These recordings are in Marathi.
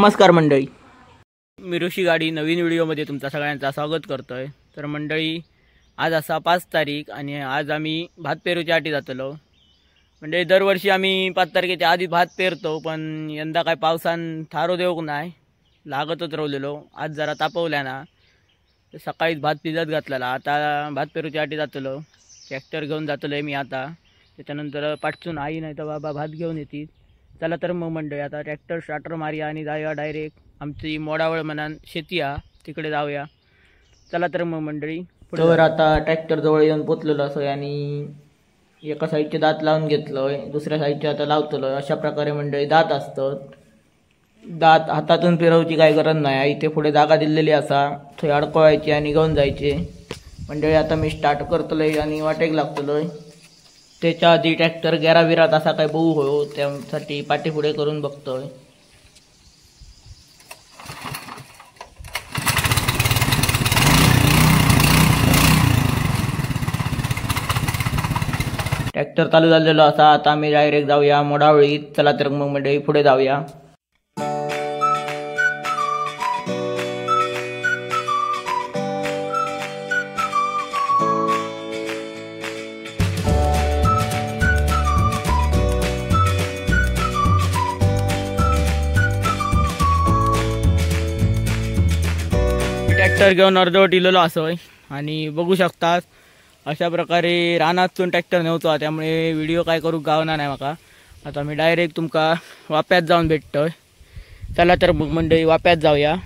नमस्कार मंडळी, मी ऋषी गाडी नवीन व्हिडिओमध्ये तुमचा सगळ्यांचा स्वागत करतोय। तर मंडळी, आज असा 5 तारीख आणि आज आम्ही भात पेरूच्या आटी जातलो। म्हणजे दरवर्षी आम्ही 5 तारखेच्या आधी भात पेरतो, पण यंदा काय पावसान थारो देऊक नाही, लागतच राहिलेलो। आज जरा तापवल्या ना, सकाळीच भात भिजत घातलेला। आता भात पेरूच्या आटी जातलो, ट्रॅक्टर घेऊन जातलोय मी आता। त्याच्यानंतर पाठचून आई नाही तर बाबा भात घेऊन येतील। चला तर मग मंडळी, आता ट्रॅक्टर स्टार्टर मारूया आणि जाऊया डायरेक्ट आमची मोडावळ म्हणान शेती आहे तिकडे जाऊया। चला तर मग मंडळी, तर आता ट्रॅक्टर जवळ येऊन पोचलेलो असोय आणि एका साईडचे दात लावून घेतलोय, दुसऱ्या साईडचे आता लावतलोय। अशा प्रकारे मंडळी दात असतात। दात हातातून फिरवची काही गरज नाही, इथे पुढे जागा दिलेली असा, थंय अडकवायची आणि घेऊन जायचे। मंडळी आता मी स्टार्ट करतलोय आणि वाटेक लागतलोय। त्याच्या आधी ट्रॅक्टर गेराविरात असा काय बघू हो, त्यासाठी पाठी पुढे करून बघतोय। ट्रॅक्टर चालू झालेलो असा, आता आम्ही डायरेक्ट जाऊया मोडावळीत। चला तर मग मंडळी पुढे जाऊया। ट्रॅक्टर घेऊन अर्धवट इलेलो असोय आणि बघू शकता अशा प्रकारे रानातून ट्रॅक्टर नेवतो, त्यामुळे व्हिडिओ काय करू गावना नाही माका। आता मी डायरेक्ट तुमका वाप्यात जाऊन भेटतोय। चला तर मग मंडळी वाप्यात जाऊया।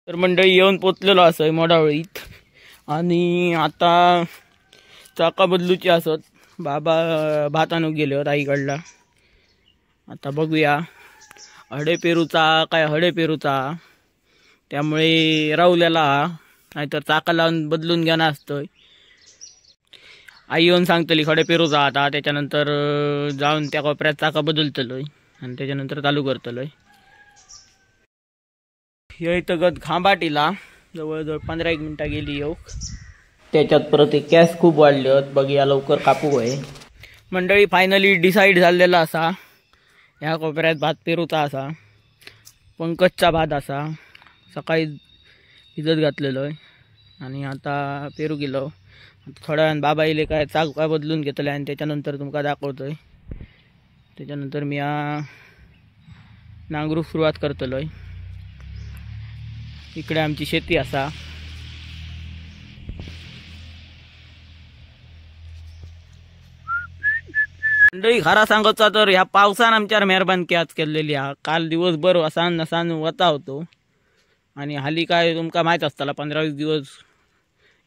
तर मंडळी येऊन पोचलेलो असोय मोडावळीत आणि आता चाका बदलूची असत। बाबा भात आणून गेले होत आईकडला। आता बघूया हडे पेरूचा काय हडे पेरूचा, त्यामुळे राहुल्याला नाहीतर चाका लावून बदलून घेणार असतोय। आई येऊन सांगतली हडे पेरूचा, आता त्याच्यानंतर जाऊन त्या कोपऱ्यात चाका बदलतलोय आणि त्याच्यानंतर चालू करतलोय। हे इथं गत खांबाटीला जवळजवळ 15-1 मिनिटं गेली येऊ। त्याच्यात परत एक गॅस खूप वाढले होत, बघूया लवकर कापू होय। मंडळी फायनली डिसाईड झालेला असा, ह्या कोपऱ्यात भात पेरूचा असा, पंकजचा भात असा। सकाळी भिजत घातलेलो आहे आणि आता पेरू गेलो। थोड्या वेळानं बाबा येईल काय चाका बदलून घेतले आणि त्याच्यानंतर तुमका दाखवतोय। त्याच्यानंतर मी नांगरूक सुरुवात करतलोय। इकडे आमची शेती असा। मंडळी खरा सांगचा तर ह्या पावसान आमच्यावर मेहरबानकी आज केलेली हा। काल दिवसभर असान नसान वता होतो आणि हाली काय तुमका माहित असताला 15-20 दिवस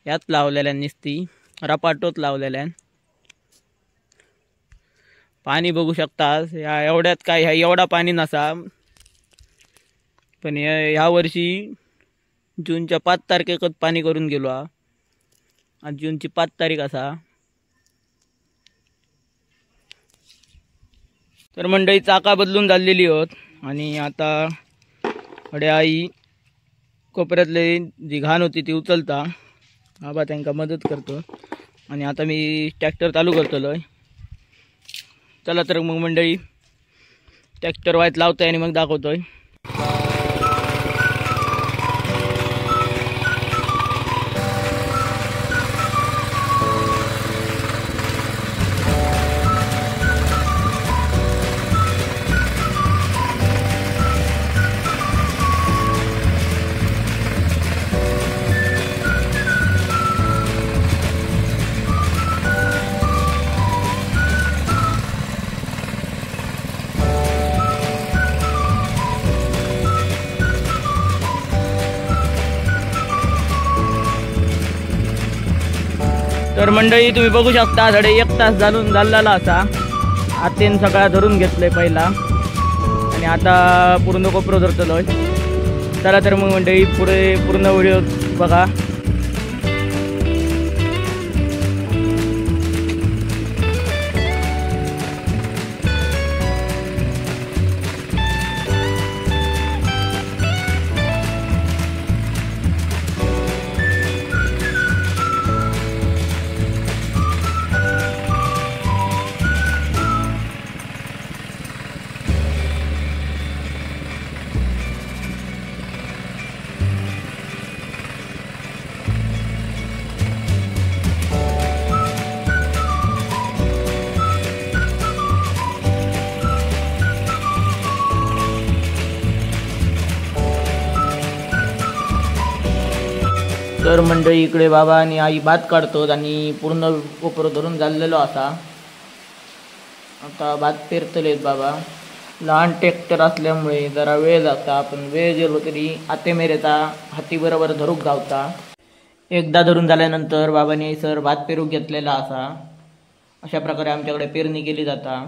यात लावलेल्या निसती रपाटोत लावलेल्या। पाणी बघू शकता या एवढ्यात काय ह्या एवढा पाणी नसा, पण ह्या वर्षी जूनच्या 5 तारखेकच पाणी करून गेलो हा। आज जूनची 5 तारीख असा। तर मंडळी चाका बदलून झालेली होत आणि आता हडे आई कोपऱ्यातले जी घाण होती ती उचलता, बाबा त्यांना मदत करतो आणि आता मी ट्रॅक्टर चालू करतलोय। चला तर मग मंडळी ट्रॅक्टर वायत लावतोय आणि मग दाखवतोय। तर मंडळी तुम्ही बघू शकता 1.5 तास झालेला असा आतेन सगळा धरून घेतलंय पहिला आणि आता पूर्ण कोपरो धरतलोय. चला तर मग मंडळी पुढे पूर्ण व्हिडिओ बघा. तर मंडळी इकडे बाबा आणि आई भात काढतात आणि पूर्ण कोपरो धरून झालेलो असा. आता भात पेरतलेत बाबा. लहान ट्रॅक्टर असल्यामुळे जरा वेळ जाता, पण वेळ गेलो तरी आते मेरेचा हाती बरोबर धरूक गावता. एकदा धरून झाल्यानंतर बाबांनी सर भात पेरूक घेतलेला असा. अशा प्रकारे आमच्याकडे पेरणी केली जाता.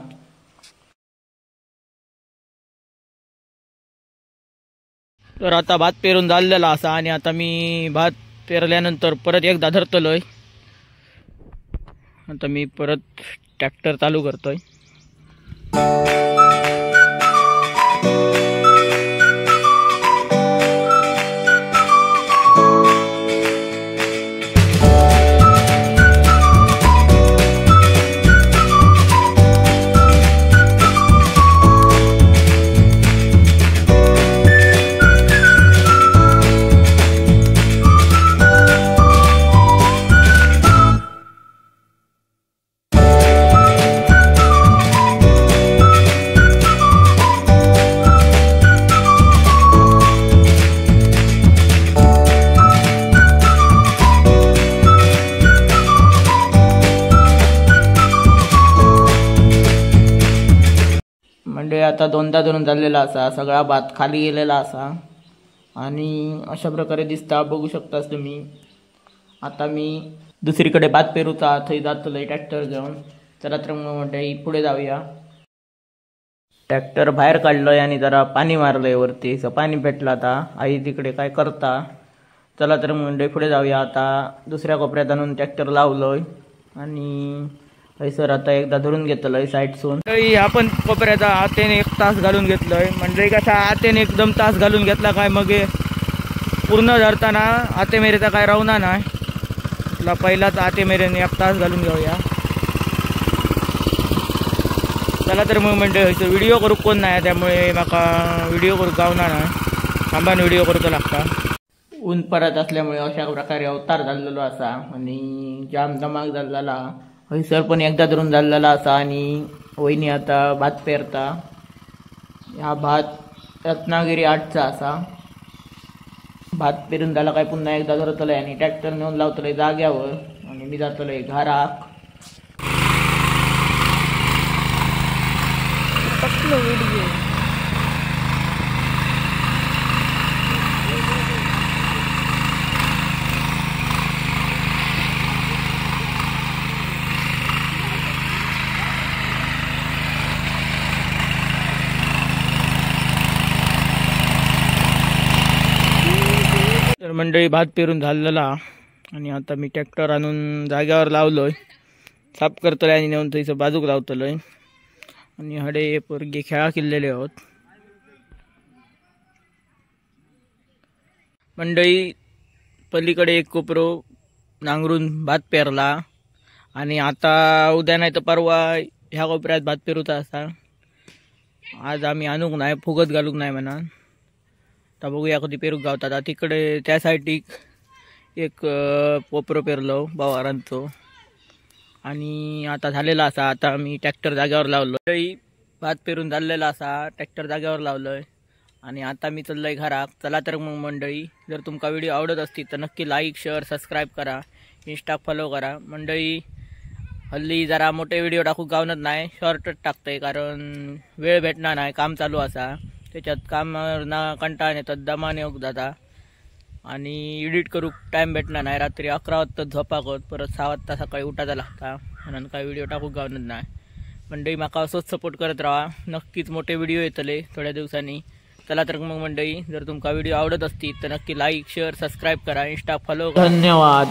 तर आता भात पेरून झालेला असा आणि आता मी भात पेरल्यानंतर परत एकदा धरतलोय. आता मी परत ट्रॅक्टर चालू करतोय. म्हणजे आता 2दा धरून झालेला असा. सगळा भात खाली गेलेला असा आणि अशा प्रकारे दिसता. बघू शकतास तुम्ही. आता मी दुसरीकडे भात पेरूचा थंय जातलोय ट्रॅक्टर घेऊन. चला तर मग म्हणजे पुढे जाऊया. ट्रॅक्टर बाहेर काढलोय आणि जरा पाणी मारलंय वरती. पाणी पेटलं. आता आई तिकडे काय करता. चला तर मग म्हणजे पुढे जाऊया. आता दुसऱ्या कोपऱ्यात आणून ट्रॅक्टर लावलोय आणि सर आता एकदा धरून घेतलंय साईडसून. आपण कोपऱ्याचा आतेने 1 तास घालून घेतलंय. म्हणजे कसा आतेने एकदम तास घालून घेतला काय मग पूर्ण धरताना आते मेरेचा काय राहणार नाही. आपला पहिलाच आते मेरेने 1 तास घालून घेऊया. चला तर मग म्हणजे व्हिडिओ करूक कोण नाही, त्यामुळे माका व्हिडिओ करूक गावणार नाही. थांबान व्हिडिओ करूचा लागता. ऊन परत असल्यामुळे अशा प्रकारे अवतार झालेलो असा आणि जाम धमाक झालेला. सर पण एकदा धरून झालेला असा आणि वहिनी आता भात पेरता. हा भात रत्नागिरी 8चा असा. भात पेरून झाला काय पुन्हा एकदा धरतलंय आणि ट्रॅक्टर नेऊन लावतलंय जाग्यावर आणि मी जातलोय घराक. तर मंडळी भात पेरून झालेला आणि आता मी ट्रॅक्टर आणून जाग्यावर लावलोय. साफ करतलोय आणि नेऊन थंयचं बाजूक लावतलोय आणि हडे पोरगे खेळा केलेले आहोत. मंडळी पलीकडे एक कोपरो नांगरून भात पेरला आणि आता उद्या नाही तर परवा ह्या कोपऱ्यात भात पेरूचा असा. आज आम्ही आणूक नाही, फुगत घालूक नाही म्हणा. आता बघूया कधी पेरूक गावतात. तिकडे त्या साईडीक एक कोपरो पेरलो बावारांचो आणि आता झालेला असा. आता मी ट्रॅक्टर जाग्यावर लावलो. भात पेरून झालेला असा. ट्रॅक्टर जाग्यावर लावलोय आणि आता मी चाललोय घराक. चला तर मग मंडळी, जर तुमका व्हिडिओ आवडत असतील तर नक्की लाईक, शेअर, सबस्क्राईब करा. इंस्टा फॉलो करा. मंडळी हल्ली जरा मोठे व्हिडिओ टाकू गावनच नाही, शॉर्टच टाकतंय कारण वेळ भेटणार नाही. काम चालू असा, त्याच्यात काम ना कंटाळून येतात, दमाने जाता आणि एडिट करूक टाईम भेटणार नाही. रात्री 11 वाजता झोपाकत परत 6 वाजता सकाळी उठायला लागता, म्हणून काय व्हिडिओ टाकूक गावनच नाही. मंडळी माका असंच सपोर्ट करत राहा, नक्कीच मोठे व्हिडिओ येतले थोड्या दिवसांनी. चला तर मग मंडळी, जर तुमका व्हिडिओ आवडत असतील तर नक्की लाईक शेअर सबस्क्राईब करा, इंस्टा फॉलो करा. धन्यवाद.